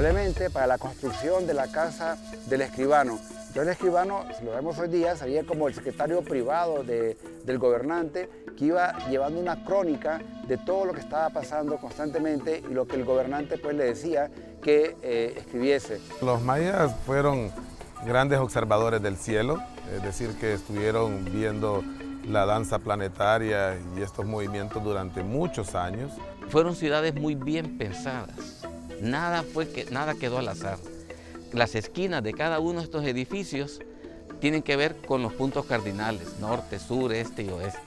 probablemente para la construcción de la casa del escribano. Entonces el escribano, si lo vemos hoy día, sería como el secretario privado del gobernante, que iba llevando una crónica de todo lo que estaba pasando constantemente y lo que el gobernante pues le decía que escribiese. Los mayas fueron grandes observadores del cielo, es decir, que estuvieron viendo la danza planetaria y estos movimientos durante muchos años. Fueron ciudades muy bien pensadas, nada quedó al azar. Las esquinas de cada uno de estos edificios tienen que ver con los puntos cardinales, norte, sur, este y oeste,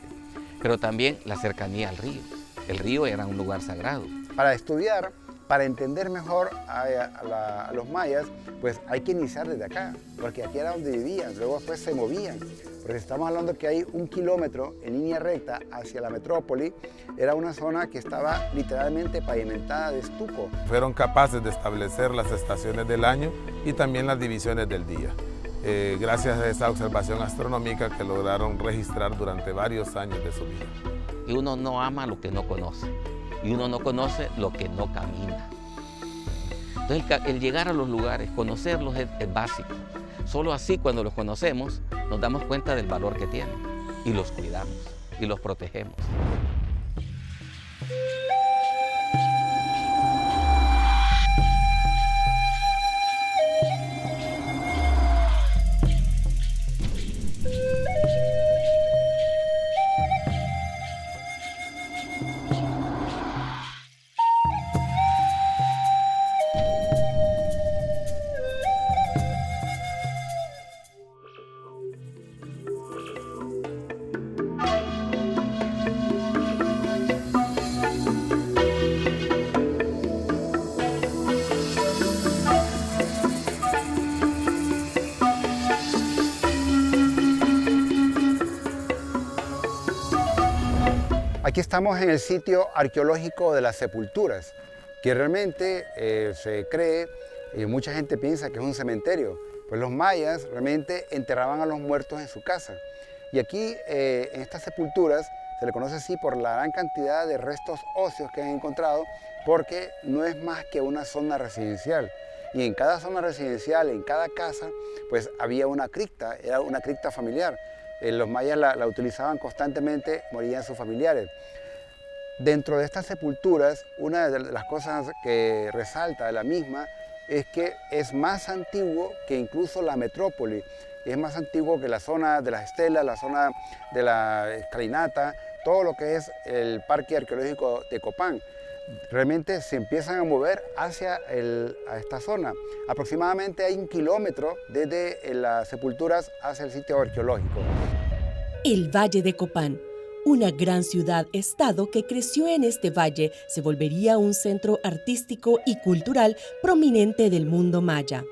pero también la cercanía al río. El río era un lugar sagrado. Para estudiar, para entender mejor a los mayas, pues hay que iniciar desde acá, porque aquí era donde vivían, luego después se movían. Porque estamos hablando que hay 1 kilómetro en línea recta hacia la metrópoli, era una zona que estaba literalmente pavimentada de estuco. Fueron capaces de establecer las estaciones del año y también las divisiones del día, gracias a esa observación astronómica que lograron registrar durante varios años de su vida. Y uno no ama lo que no conoce, y uno no conoce lo que no camina. Entonces el llegar a los lugares, conocerlos es básico. Solo así, cuando los conocemos, nos damos cuenta del valor que tienen y los cuidamos y los protegemos. Aquí estamos en el sitio arqueológico de las sepulturas, que realmente se cree, y mucha gente piensa que es un cementerio, pues los mayas realmente enterraban a los muertos en su casa. Y aquí, en estas sepulturas, se le conoce así por la gran cantidad de restos óseos que han encontrado, porque no es más que una zona residencial. Y en cada zona residencial, en cada casa, pues había una cripta, era una cripta familiar. Los mayas la utilizaban constantemente, morían sus familiares. Dentro de estas sepulturas, una de las cosas que resalta de la misma es que es más antiguo que incluso la metrópoli. Es más antiguo que la zona de las estelas, la zona de la escalinata, todo lo que es el parque arqueológico de Copán. Realmente se empiezan a mover hacia a esta zona. Aproximadamente hay 1 kilómetro desde las sepulturas hacia el sitio arqueológico. El Valle de Copán, una gran ciudad-estado que creció en este valle, se volvería un centro artístico y cultural prominente del mundo maya.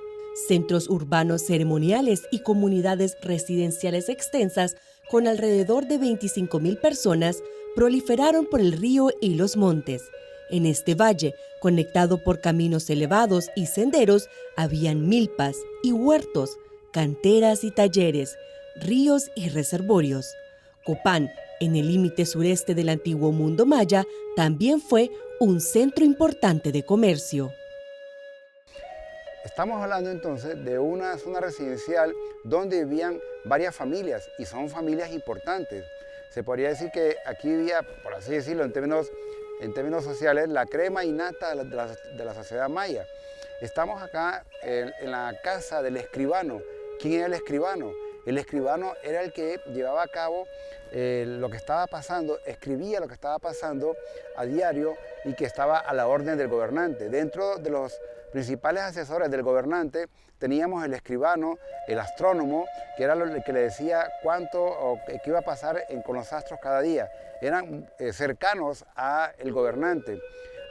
Centros urbanos ceremoniales y comunidades residenciales extensas con alrededor de 25.000 personas proliferaron por el río y los montes. En este valle, conectado por caminos elevados y senderos, habían milpas y huertos, canteras y talleres, ríos y reservorios. Copán, en el límite sureste del antiguo mundo maya, también fue un centro importante de comercio. Estamos hablando entonces de una zona residencial donde vivían varias familias y son familias importantes. Se podría decir que aquí vivía, por así decirlo, en términos sociales, la crema innata de la sociedad maya. Estamos acá en la casa del escribano. ¿Quién era el escribano? El escribano era el que llevaba a cabo lo que estaba pasando, escribía lo que estaba pasando a diario y que estaba a la orden del gobernante. Dentro de los principales asesores del gobernante teníamos el escribano, el astrónomo, que era el que le decía cuánto o qué iba a pasar con los astros cada día. Eran cercanos al gobernante.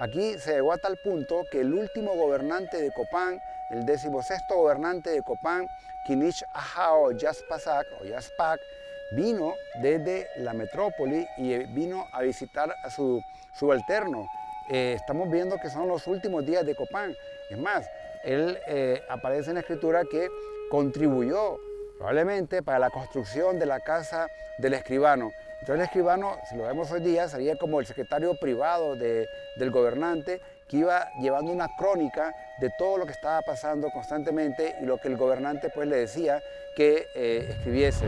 Aquí se llegó a tal punto que el último gobernante de Copán, el 16º gobernante de Copán, Kinich Ahao Yazpasac, o Yazpac, vino desde la metrópoli y vino a visitar a su subalterno. Estamos viendo que son los últimos días de Copán. Es más, él aparece en la escritura que contribuyó probablemente para la construcción de la casa del escribano. Entonces el escribano, si lo vemos hoy día, sería como el secretario privado del gobernante, que iba llevando una crónica de todo lo que estaba pasando constantemente y lo que el gobernante pues le decía que escribiese.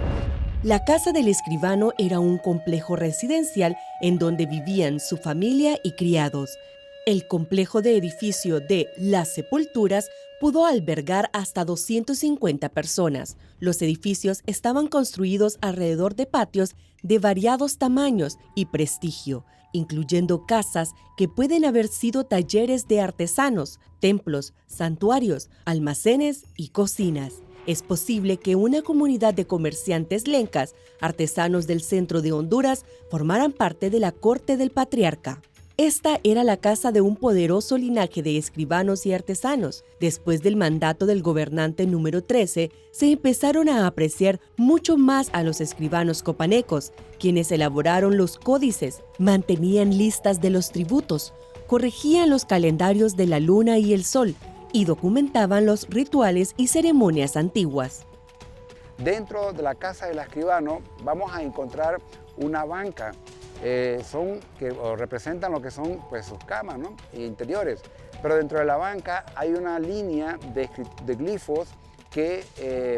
La casa del escribano era un complejo residencial en donde vivían su familia y criados. El complejo de edificio de Las Sepulturas pudo albergar hasta 250 personas. Los edificios estaban construidos alrededor de patios de variados tamaños y prestigio, incluyendo casas que pueden haber sido talleres de artesanos, templos, santuarios, almacenes y cocinas. Es posible que una comunidad de comerciantes lencas, artesanos del centro de Honduras, formaran parte de la corte del patriarca. Esta era la casa de un poderoso linaje de escribanos y artesanos. Después del mandato del gobernante número 13, se empezaron a apreciar mucho más a los escribanos copanecos, quienes elaboraron los códices, mantenían listas de los tributos, corregían los calendarios de la luna y el sol y documentaban los rituales y ceremonias antiguas. Dentro de la casa del escribano vamos a encontrar una banca. Representan lo que son pues, sus camas, ¿no? Interiores. Pero dentro de la banca hay una línea de glifos que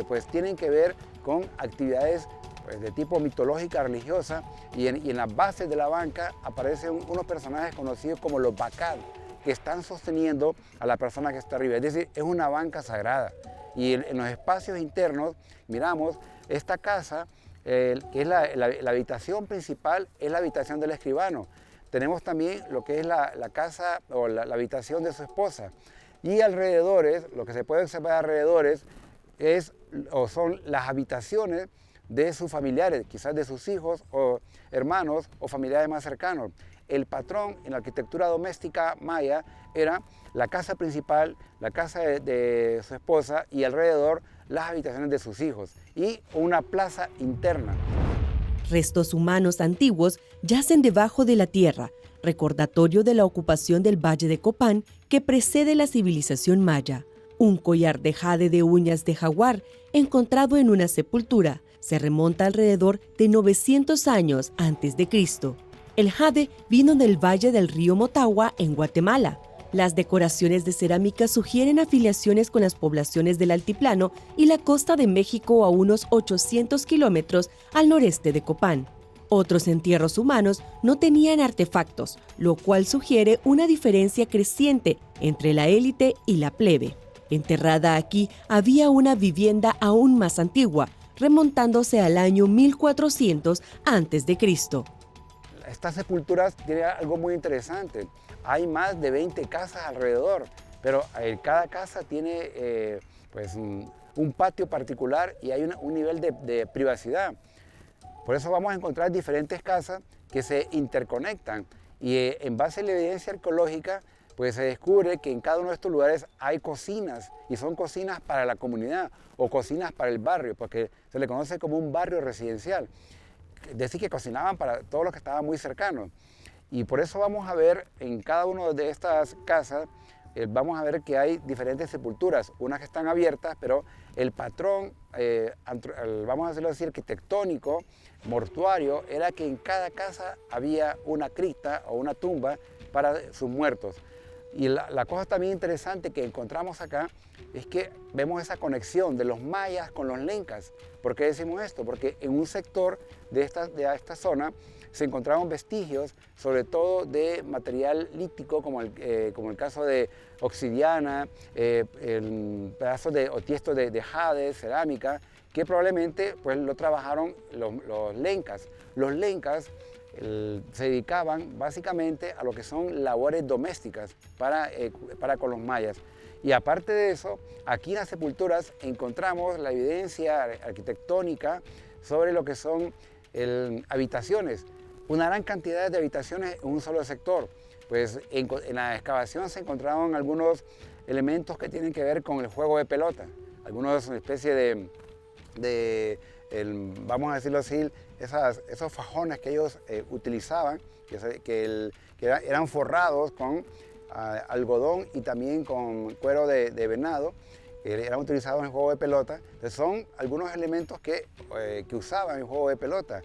pues, tienen que ver con actividades pues, de tipo mitológica, religiosa, y en las bases de la banca aparecen unos personajes conocidos como los Bacad, que están sosteniendo a la persona que está arriba. Es decir, es una banca sagrada. Y en los espacios internos miramos esta casa, que es la habitación principal, es la habitación del escribano. Tenemos también lo que es la casa o la habitación de su esposa. Y alrededores, lo que se puede observar alrededores, son las habitaciones de sus familiares, quizás de sus hijos o hermanos o familiares más cercanos. El patrón en la arquitectura doméstica maya era la casa principal, la casa de su esposa y alrededor las habitaciones de sus hijos y una plaza interna. Restos humanos antiguos yacen debajo de la tierra, recordatorio de la ocupación del Valle de Copán que precede la civilización maya. Un collar de jade de uñas de jaguar encontrado en una sepultura se remonta alrededor de 900 años antes de Cristo. El jade vino del valle del río Motagua en Guatemala. Las decoraciones de cerámica sugieren afiliaciones con las poblaciones del altiplano y la costa de México a unos 800 kilómetros al noreste de Copán. Otros entierros humanos no tenían artefactos, lo cual sugiere una diferencia creciente entre la élite y la plebe. Enterrada aquí había una vivienda aún más antigua, remontándose al año 1400 a.C. Estas sepulturas tienen algo muy interesante. Hay más de 20 casas alrededor, pero cada casa tiene un patio particular y hay un nivel de privacidad. Por eso vamos a encontrar diferentes casas que se interconectan y en base a la evidencia arqueológica pues se descubre que en cada uno de estos lugares hay cocinas y son cocinas para la comunidad o cocinas para el barrio, porque se le conoce como un barrio residencial. Es decir, que cocinaban para todos los que estaban muy cercanos. Y por eso vamos a ver en cada una de estas casas, vamos a ver que hay diferentes sepulturas, unas que están abiertas, pero el patrón, vamos a decirlo así, arquitectónico, mortuario, era que en cada casa había una cripta o una tumba para sus muertos. Y la cosa también interesante que encontramos acá es que vemos esa conexión de los mayas con los lencas. ¿Por qué decimos esto? Porque en un sector de esta zona se encontraron vestigios, sobre todo de material lítico, como el caso de obsidiana, pedazos o tiesto de jade, cerámica, que probablemente pues, lo trabajaron los lencas. Los lencas se dedicaban básicamente a lo que son labores domésticas para con los mayas. Y aparte de eso, aquí en las sepulturas encontramos la evidencia arquitectónica sobre lo que son habitaciones. Una gran cantidad de habitaciones en un solo sector. Pues en la excavación se encontraron algunos elementos que tienen que ver con el juego de pelota. Algunos especie vamos a decirlo así, esos fajones que ellos utilizaban, que eran forrados con algodón y también con cuero de venado, eran utilizados en el juego de pelota. Entonces son algunos elementos que usaban en el juego de pelota.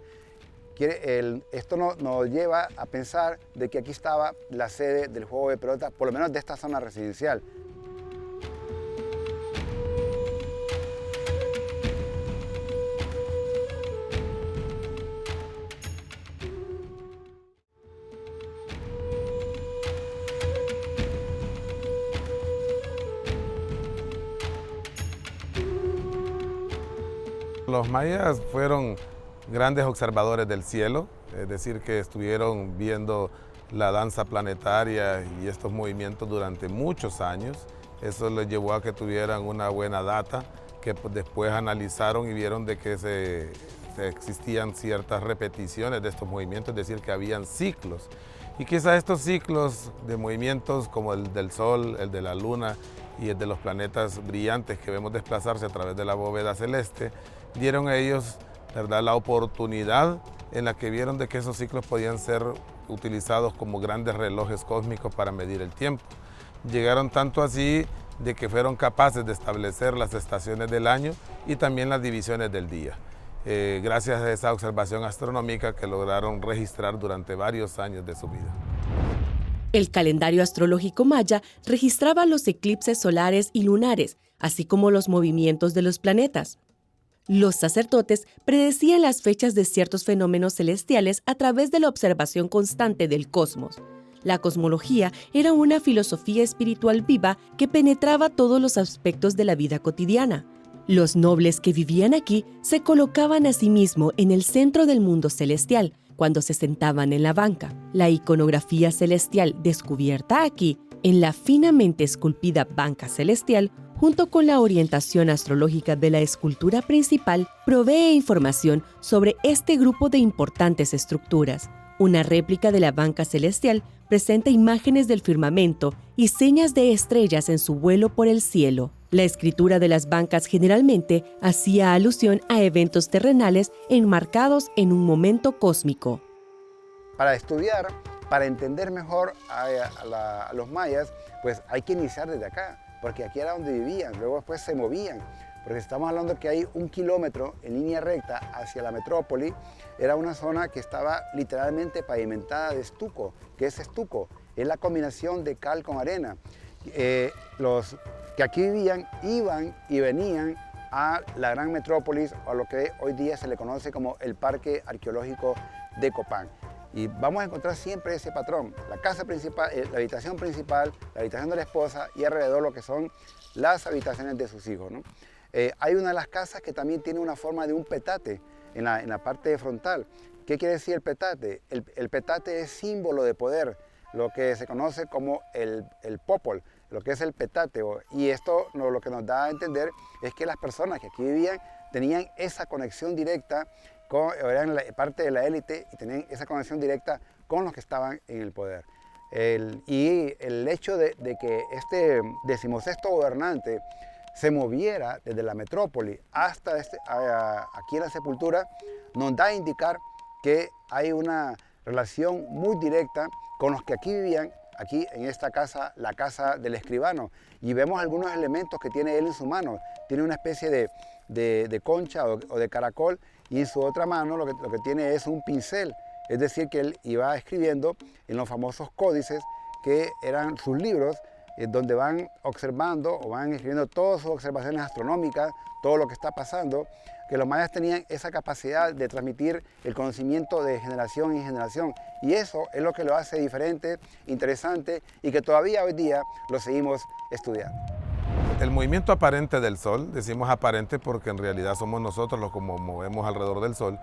Esto nos lleva a pensar de que aquí estaba la sede del juego de pelota, por lo menos de esta zona residencial. Los mayas fueron grandes observadores del cielo, es decir, que estuvieron viendo la danza planetaria y estos movimientos durante muchos años. Eso les llevó a que tuvieran una buena data, que después analizaron y vieron de que existían ciertas repeticiones de estos movimientos, es decir, que habían ciclos. Y quizás estos ciclos de movimientos como el del Sol, el de la Luna y el de los planetas brillantes que vemos desplazarse a través de la bóveda celeste, dieron a ellos, ¿verdad?, la oportunidad en la que vieron de que esos ciclos podían ser utilizados como grandes relojes cósmicos para medir el tiempo. Llegaron tanto así de que fueron capaces de establecer las estaciones del año y también las divisiones del día, gracias a esa observación astronómica que lograron registrar durante varios años de su vida. El calendario astrológico maya registraba los eclipses solares y lunares, así como los movimientos de los planetas. Los sacerdotes predecían las fechas de ciertos fenómenos celestiales a través de la observación constante del cosmos. La cosmología era una filosofía espiritual viva que penetraba todos los aspectos de la vida cotidiana. Los nobles que vivían aquí se colocaban a sí mismos en el centro del mundo celestial cuando se sentaban en la banca. La iconografía celestial descubierta aquí, en la finamente esculpida banca celestial, junto con la orientación astrológica de la escultura principal, provee información sobre este grupo de importantes estructuras. Una réplica de la banca celestial presenta imágenes del firmamento y señas de estrellas en su vuelo por el cielo. La escritura de las bancas generalmente hacía alusión a eventos terrenales enmarcados en un momento cósmico. Para estudiar, para entender mejor a los mayas, pues hay que iniciar desde acá, porque aquí era donde vivían, luego después se movían, porque estamos hablando que hay 1 kilómetro en línea recta hacia la metrópoli. Era una zona que estaba literalmente pavimentada de estuco. ¿Qué es estuco? Es la combinación de cal con arena. Los que aquí vivían iban y venían a la gran metrópolis, o a lo que hoy día se le conoce como el Parque Arqueológico de Copán. Y vamos a encontrar siempre ese patrón, la casa principal, la habitación principal, la habitación de la esposa y alrededor lo que son las habitaciones de sus hijos, ¿no? Hay una de las casas que también tiene una forma de un petate en la parte frontal. ¿Qué quiere decir el petate? El petate es símbolo de poder, lo que se conoce como el popol, lo que es el petate. Y esto lo que nos da a entender es que las personas que aquí vivían tenían esa conexión directa, eran parte de la élite y tenían esa conexión directa con los que estaban en el poder. Y el hecho de que este 16º gobernante se moviera desde la metrópoli hasta aquí en la sepultura, nos da a indicar que hay una relación muy directa con los que aquí vivían, aquí en esta casa, la casa del escribano. Y vemos algunos elementos que tiene él en su mano. Tiene una especie de concha o de caracol, y en su otra mano lo que tiene es un pincel. Es decir, que él iba escribiendo en los famosos códices, que eran sus libros, donde van observando o van escribiendo todas sus observaciones astronómicas, todo lo que está pasando, que los mayas tenían esa capacidad de transmitir el conocimiento de generación en generación. Y eso es lo que lo hace diferente, interesante, y que todavía hoy día lo seguimos estudiando. El movimiento aparente del Sol, decimos aparente porque en realidad somos nosotros los que movemos alrededor del Sol,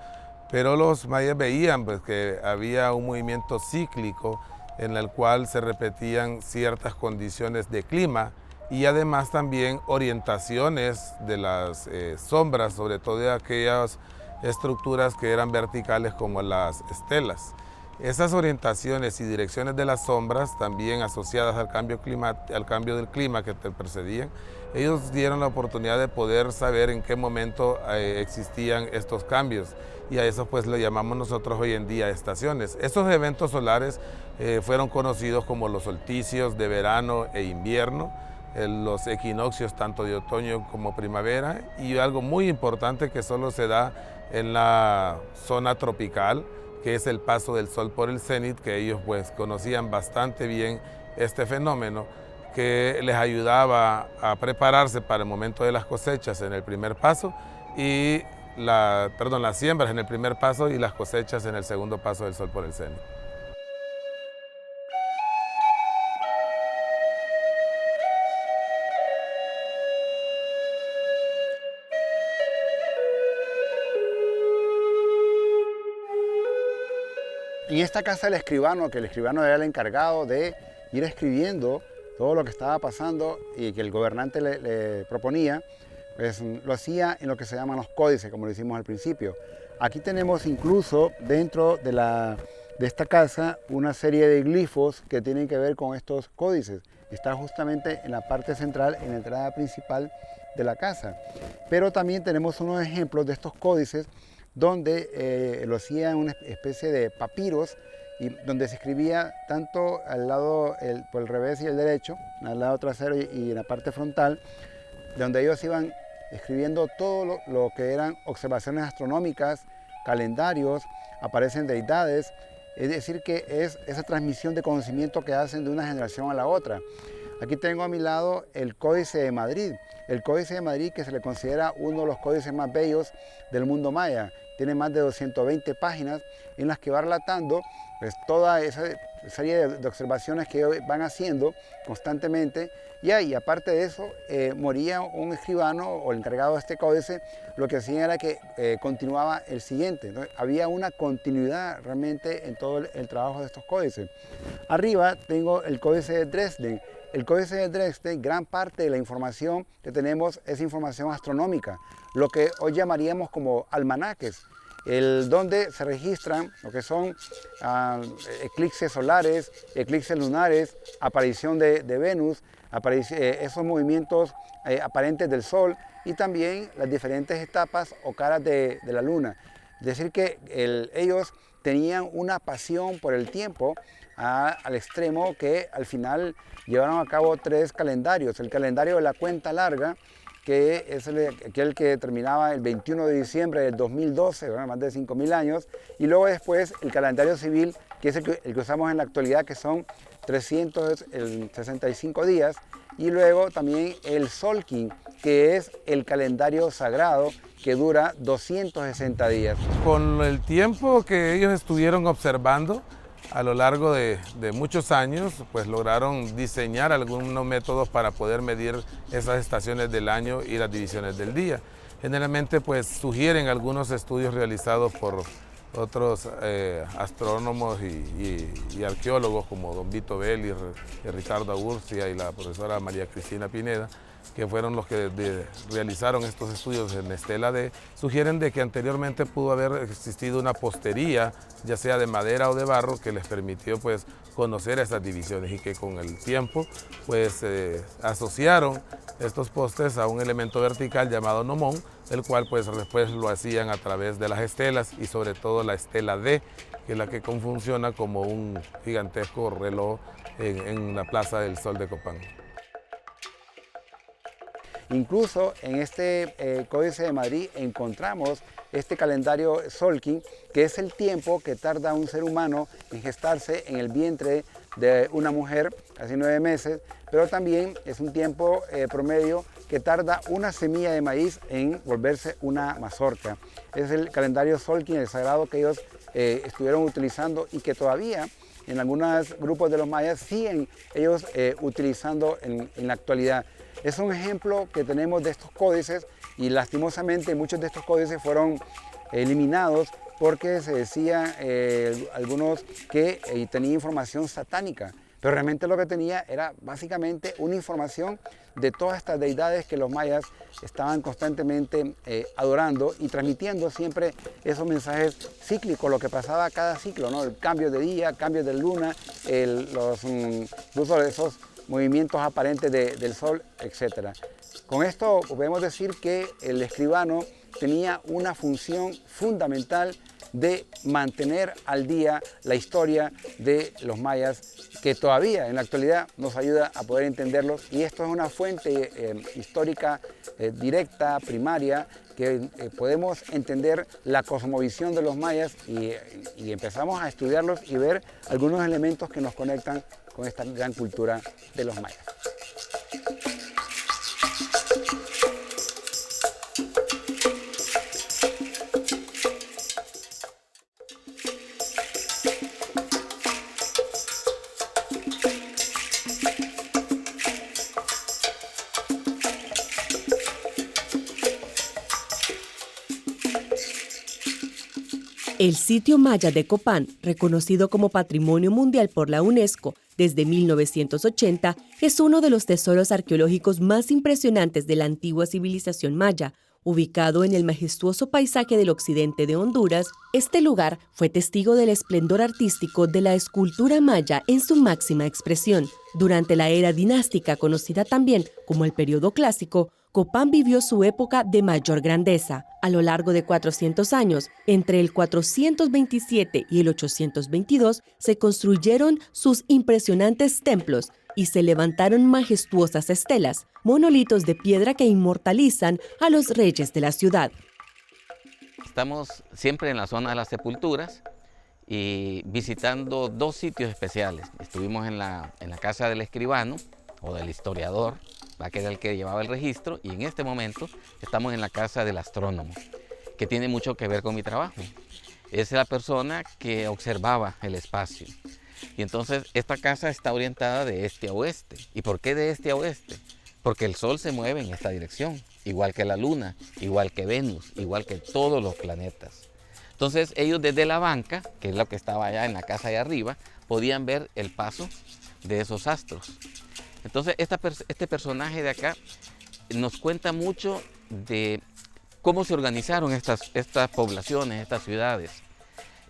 pero los mayas veían pues, que había un movimiento cíclico en el cual se repetían ciertas condiciones de clima y además también orientaciones de las sombras, sobre todo de aquellas estructuras que eran verticales como las estelas. Esas orientaciones y direcciones de las sombras, también asociadas al cambio del clima que te precedían, ellos dieron la oportunidad de poder saber en qué momento existían estos cambios, y a eso pues lo llamamos nosotros hoy en día estaciones. Estos eventos solares fueron conocidos como los solsticios de verano e invierno, los equinoccios tanto de otoño como primavera, y algo muy importante que solo se da en la zona tropical, que es el paso del sol por el cenit, que ellos pues conocían bastante bien este fenómeno, que les ayudaba a prepararse para el momento de las cosechas en el primer paso y las siembras en el primer paso y las cosechas en el segundo paso del sol por el cenit. En esta casa del escribano, que el escribano era el encargado de ir escribiendo todo lo que estaba pasando y que el gobernante le proponía, pues lo hacía en lo que se llaman los códices, como lo hicimos al principio. Aquí tenemos incluso dentro de esta casa una serie de glifos que tienen que ver con estos códices. Está justamente en la parte central, en la entrada principal de la casa. Pero también tenemos unos ejemplos de estos códices donde lo hacía en una especie de papiros y donde se escribía tanto al lado por el revés y el derecho, al lado trasero y en la parte frontal, donde ellos iban escribiendo todo lo que eran observaciones astronómicas, calendarios, aparecen deidades, es decir que es esa transmisión de conocimiento que hacen de una generación a la otra. Aquí tengo a mi lado el Códice de Madrid. El Códice de Madrid, que se le considera uno de los códices más bellos del mundo maya. Tiene más de 220 páginas en las que va relatando pues, toda esa serie de observaciones que ellos van haciendo constantemente. Y aparte de eso, moría un escribano o el encargado de este códice, lo que hacía era que continuaba el siguiente. Entonces, había una continuidad realmente en todo el trabajo de estos códices. Arriba tengo el Códice de Dresden. El Códice de Dresden, gran parte de la información que tenemos es información astronómica, lo que hoy llamaríamos como almanaques, donde se registran lo que son eclipses solares, eclipses lunares, aparición de Venus, esos movimientos aparentes del Sol y también las diferentes etapas o caras de la Luna. Es decir que ellos tenían una pasión por el tiempo al extremo que al final llevaron a cabo 3 calendarios. El calendario de la cuenta larga, que es aquel que terminaba el 21 de diciembre del 2012, bueno, más de 5.000 años, y luego después el calendario civil, que es el que usamos en la actualidad, que son 365 días, y luego también el Solkin, que es el calendario sagrado, que dura 260 días. Con el tiempo que ellos estuvieron observando, a lo largo de muchos años, pues lograron diseñar algunos métodos para poder medir esas estaciones del año y las divisiones del día. Generalmente pues sugieren algunos estudios realizados por otros astrónomos y arqueólogos como don Vito Belli, Ricardo Agurcia y la profesora María Cristina Pineda, que fueron los que realizaron estos estudios en Estela D, sugieren de que anteriormente pudo haber existido una postería, ya sea de madera o de barro, que les permitió pues conocer esas divisiones y que con el tiempo pues asociaron estos postes a un elemento vertical llamado gnomón, el cual pues después lo hacían a través de las estelas y sobre todo la estela D, que es la que funciona como un gigantesco reloj en la Plaza del Sol de Copán. Incluso en este Códice de Madrid encontramos este calendario Solkin, que es el tiempo que tarda un ser humano en gestarse en el vientre de una mujer, casi 9 meses, pero también es un tiempo promedio que tarda una semilla de maíz en volverse una mazorca. Es el calendario Solkin, el sagrado que ellos estuvieron utilizando y que todavía en algunos grupos de los mayas siguen ellos utilizando en la actualidad. Es un ejemplo que tenemos de estos códices y lastimosamente muchos de estos códices fueron eliminados porque se decía algunos que tenía información satánica, pero realmente lo que tenía era básicamente una información de todas estas deidades que los mayas estaban constantemente adorando y transmitiendo siempre esos mensajes cíclicos, lo que pasaba cada ciclo, ¿no? El cambio de día, cambio de luna, incluso esos movimientos aparentes del sol, etc. Con esto podemos decir que el escribano tenía una función fundamental de mantener al día la historia de los mayas, que todavía en la actualidad nos ayuda a poder entenderlos, y esto es una fuente histórica directa, primaria, que podemos entender la cosmovisión de los mayas y empezamos a estudiarlos y ver algunos elementos que nos conectan con esta gran cultura de los mayas. El sitio maya de Copán, reconocido como Patrimonio Mundial por la UNESCO desde 1980, es uno de los tesoros arqueológicos más impresionantes de la antigua civilización maya. Ubicado en el majestuoso paisaje del occidente de Honduras, este lugar fue testigo del esplendor artístico de la escultura maya en su máxima expresión. Durante la era dinástica, conocida también como el periodo clásico, Copán vivió su época de mayor grandeza. A lo largo de 400 años, entre el 427 y el 822, se construyeron sus impresionantes templos y se levantaron majestuosas estelas, monolitos de piedra que inmortalizan a los reyes de la ciudad. Estamos siempre en la zona de las sepulturas y visitando dos sitios especiales. Estuvimos en la casa del escribano o del historiador, que era el que llevaba el registro, y en este momento estamos en la casa del astrónomo, que tiene mucho que ver con mi trabajo. Es la persona que observaba el espacio. Y entonces esta casa está orientada de este a oeste. ¿Y por qué de este a oeste? Porque el Sol se mueve en esta dirección, igual que la Luna, igual que Venus, igual que todos los planetas. Entonces ellos desde la banca, que es lo que estaba allá en la casa de arriba, podían ver el paso de esos astros. Entonces este personaje de acá nos cuenta mucho de cómo se organizaron estas poblaciones, estas ciudades.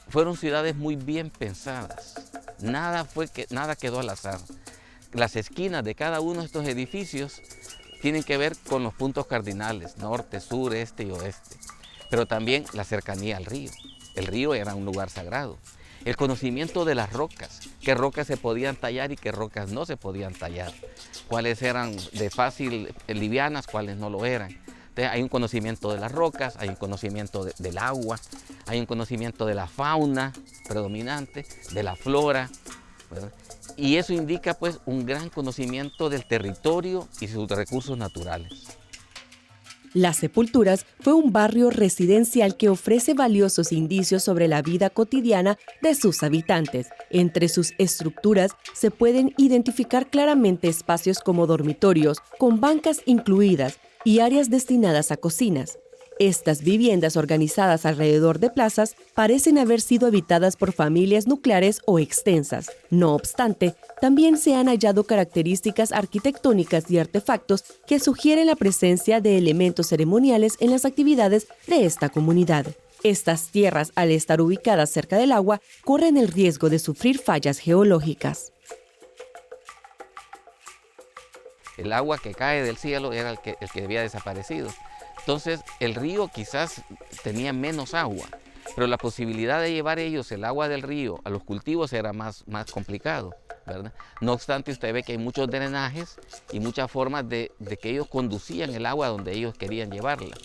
Fueron ciudades muy bien pensadas, nada quedó al azar. Las esquinas de cada uno de estos edificios tienen que ver con los puntos cardinales, norte, sur, este y oeste, pero también la cercanía al río. El río era un lugar sagrado. El conocimiento de las rocas, qué rocas se podían tallar y qué rocas no se podían tallar, cuáles eran de fácil livianas, cuáles no lo eran. Entonces, hay un conocimiento de las rocas, hay un conocimiento del agua, hay un conocimiento de la fauna predominante, de la flora, ¿verdad? Y eso indica pues un gran conocimiento del territorio y sus recursos naturales. Las Sepulturas fue un barrio residencial que ofrece valiosos indicios sobre la vida cotidiana de sus habitantes. Entre sus estructuras se pueden identificar claramente espacios como dormitorios, con bancas incluidas, y áreas destinadas a cocinas. Estas viviendas organizadas alrededor de plazas parecen haber sido habitadas por familias nucleares o extensas. No obstante, también se han hallado características arquitectónicas y artefactos que sugieren la presencia de elementos ceremoniales en las actividades de esta comunidad. Estas tierras, al estar ubicadas cerca del agua, corren el riesgo de sufrir fallas geológicas. El agua que cae del cielo era el que había desaparecido. Entonces el río quizás tenía menos agua, pero la posibilidad de llevar ellos el agua del río a los cultivos era más complicado, ¿verdad? No obstante, usted ve que hay muchos drenajes y muchas formas de que ellos conducían el agua donde ellos querían llevarla.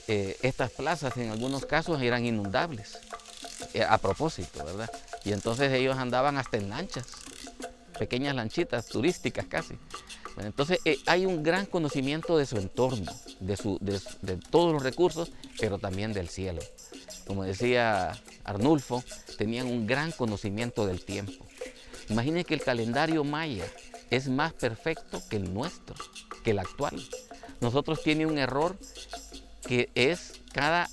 Estas plazas en algunos casos eran inundables, a propósito, ¿verdad? Y entonces ellos andaban hasta en lanchas, pequeñas lanchitas turísticas casi. Bueno, entonces hay un gran conocimiento de su entorno, de todos los recursos, pero también del cielo. Como decía Arnulfo, tenían un gran conocimiento del tiempo. Imaginen que el calendario maya es más perfecto que el nuestro, que el actual. Nosotros tiene un error que es cada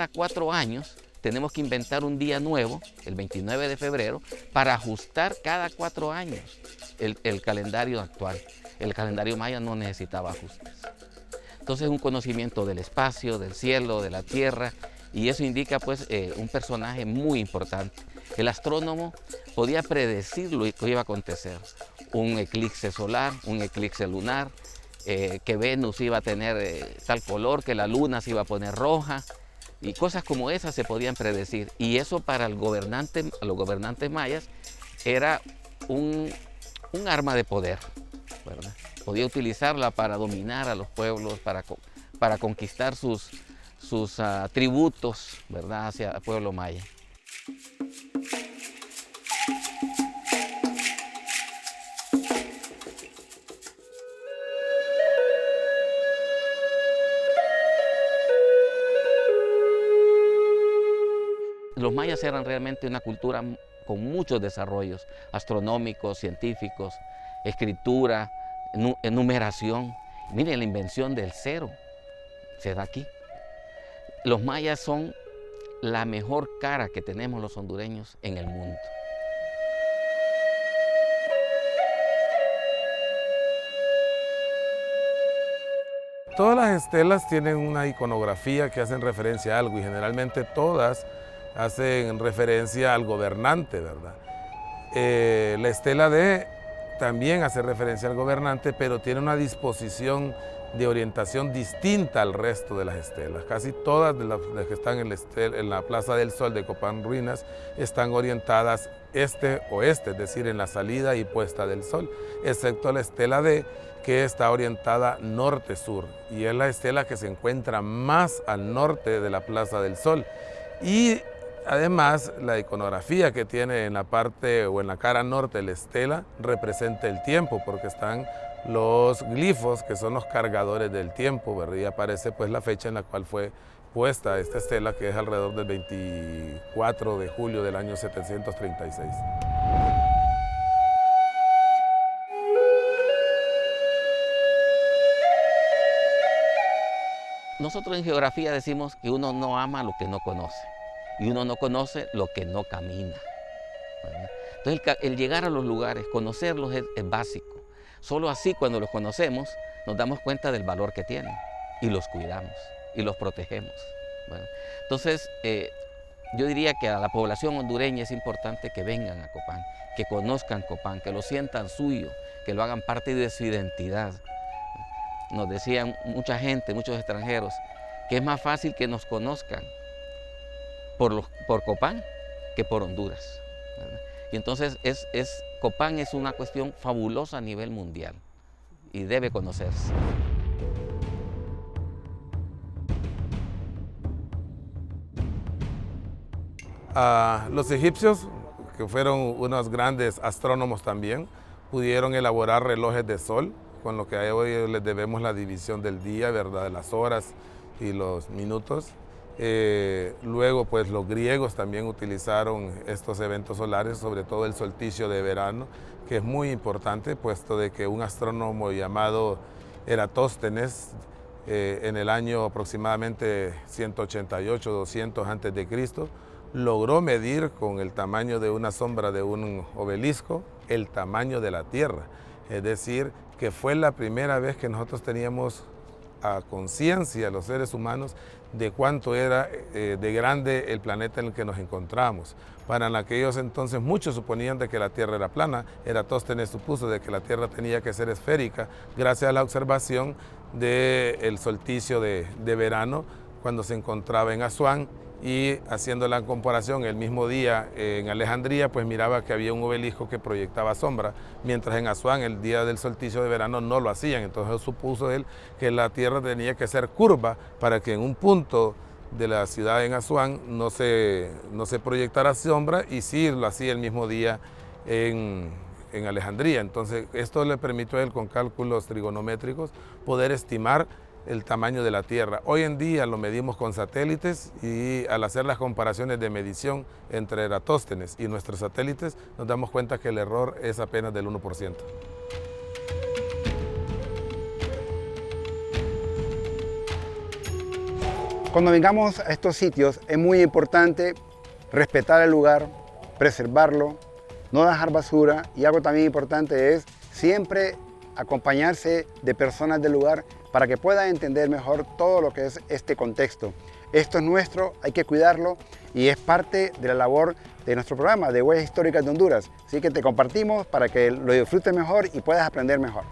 4 años tenemos que inventar un día nuevo, el 29 de febrero, para ajustar cada 4 años el calendario actual. El calendario maya no necesitaba ajustes. Entonces un conocimiento del espacio, del cielo, de la tierra, y eso indica pues un personaje muy importante. El astrónomo podía predecir lo que iba a acontecer. Un eclipse solar, un eclipse lunar, que Venus iba a tener tal color, que la luna se iba a poner roja. Y cosas como esas se podían predecir. Y eso para los gobernantes mayas era un arma de poder, ¿verdad? Podía utilizarla para dominar a los pueblos, para conquistar sus tributos, ¿verdad?, hacia el pueblo maya. Los mayas eran realmente una cultura con muchos desarrollos astronómicos, científicos, escritura, numeración. Miren, la invención del cero se da aquí. Los mayas son la mejor cara que tenemos los hondureños en el mundo. Todas las estelas tienen una iconografía que hacen referencia a algo y generalmente todas hacen referencia al gobernante, ¿verdad? La estela D también hace referencia al gobernante, pero tiene una disposición de orientación distinta al resto de las estelas. Casi todas las que están en la Plaza del Sol de Copán Ruinas están orientadas este-oeste, es decir, en la salida y puesta del sol, excepto la estela D, que está orientada norte-sur, y es la estela que se encuentra más al norte de la Plaza del Sol. Y además, la iconografía que tiene en la parte o en la cara norte de la estela representa el tiempo, porque están los glifos, que son los cargadores del tiempo, ¿verdad? Y aparece pues la fecha en la cual fue puesta esta estela, que es alrededor del 24 de julio del año 736. Nosotros en geografía decimos que uno no ama lo que no conoce y uno no conoce lo que no camina, ¿verdad? Entonces el llegar a los lugares, conocerlos es básico. Solo así, cuando los conocemos, nos damos cuenta del valor que tienen y los cuidamos y los protegemos, ¿verdad? Entonces, yo diría que a la población hondureña es importante que vengan a Copán, que conozcan Copán, que lo sientan suyo, que lo hagan parte de su identidad. Nos decían mucha gente, muchos extranjeros, que es más fácil que nos conozcan por Copán que por Honduras, ¿verdad? Y entonces Copán es una cuestión fabulosa a nivel mundial y debe conocerse. Los egipcios, que fueron unos grandes astrónomos también, pudieron elaborar relojes de sol, con lo que a hoy les debemos la división del día, ¿verdad?, de las horas y los minutos. Luego, pues los griegos también utilizaron estos eventos solares, sobre todo el solsticio de verano, que es muy importante, puesto de que un astrónomo llamado Eratóstenes, en el año aproximadamente 188-200 a.C., logró medir con el tamaño de una sombra de un obelisco el tamaño de la Tierra. Es decir, que fue la primera vez que nosotros teníamos a conciencia, los seres humanos, de cuánto era de grande el planeta en el que nos encontramos. Para en aquellos entonces muchos suponían de que la Tierra era plana. Eratóstenes supuso de que la Tierra tenía que ser esférica gracias a la observación del solsticio de verano cuando se encontraba en Asuán, y haciendo la comparación el mismo día en Alejandría, pues miraba que había un obelisco que proyectaba sombra, mientras en Asuán el día del solsticio de verano no lo hacían. Entonces supuso él que la Tierra tenía que ser curva para que en un punto de la ciudad en Asuán no se proyectara sombra, y sí lo hacía el mismo día en Alejandría. Entonces esto le permitió a él, con cálculos trigonométricos, poder estimar el tamaño de la Tierra. Hoy en día lo medimos con satélites, y al hacer las comparaciones de medición entre Eratóstenes y nuestros satélites nos damos cuenta que el error es apenas del 1%. Cuando vengamos a estos sitios es muy importante respetar el lugar, preservarlo, no dejar basura, y algo también importante es siempre acompañarse de personas del lugar para que puedan entender mejor todo lo que es este contexto. Esto es nuestro, hay que cuidarlo, y es parte de la labor de nuestro programa de Huellas Históricas de Honduras. Así que te compartimos para que lo disfrutes mejor y puedas aprender mejor.